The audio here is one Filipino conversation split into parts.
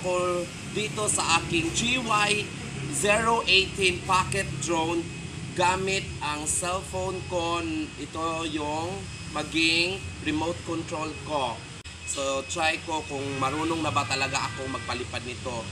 ako dito sa aking JY018 pocket drone gamit ang cellphone ko. Ito yung maging remote control ko. So try ko kung marunong na ba talaga akong magpalipad nito.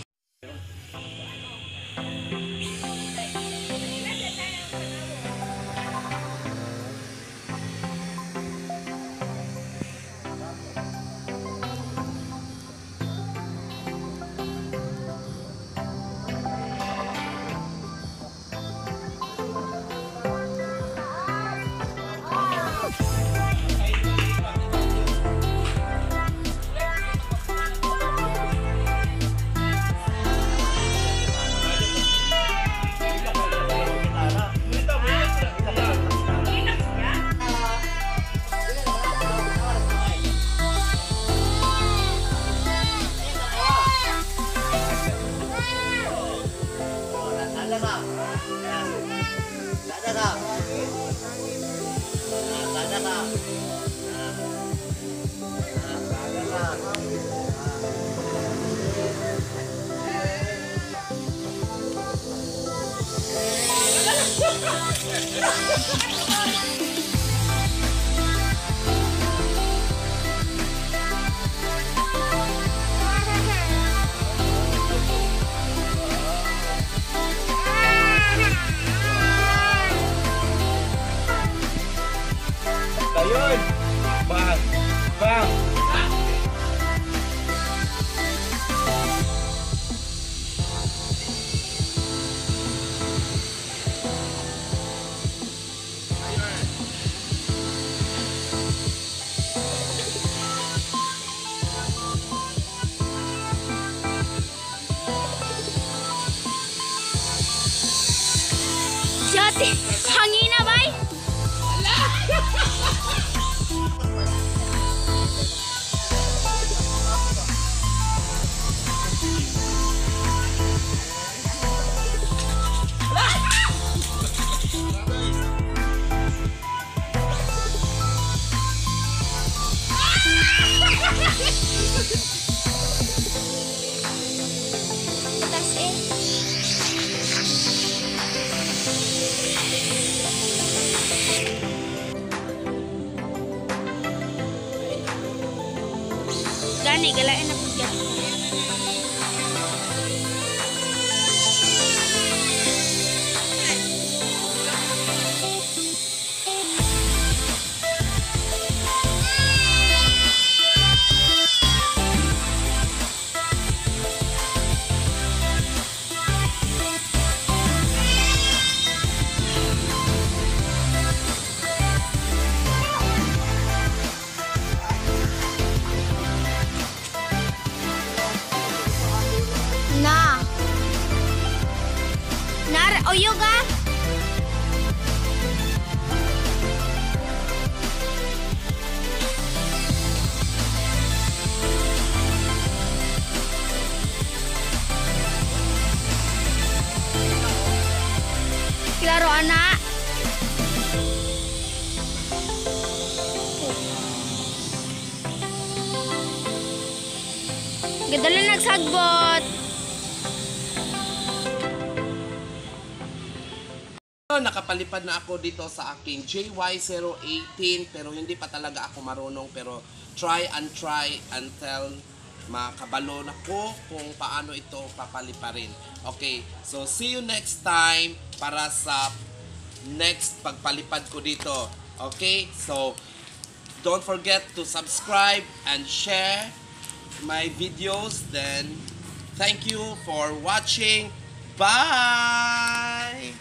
Ayun! Bang! Bang! Jati, hangin na bay? Tas gani galain na pud gani. Na. Nar oyog ah. Klaro anak. Gadala nagsagbot. Nakapalipad na ako dito sa aking JY018 pero hindi pa talaga ako marunong, pero try until makabalo na ko kung paano ito papaliparin. Okay, so see you next time para sa next pagpalipad ko dito. Okay, so don't forget to subscribe and share my videos. Then thank you for watching. Bye.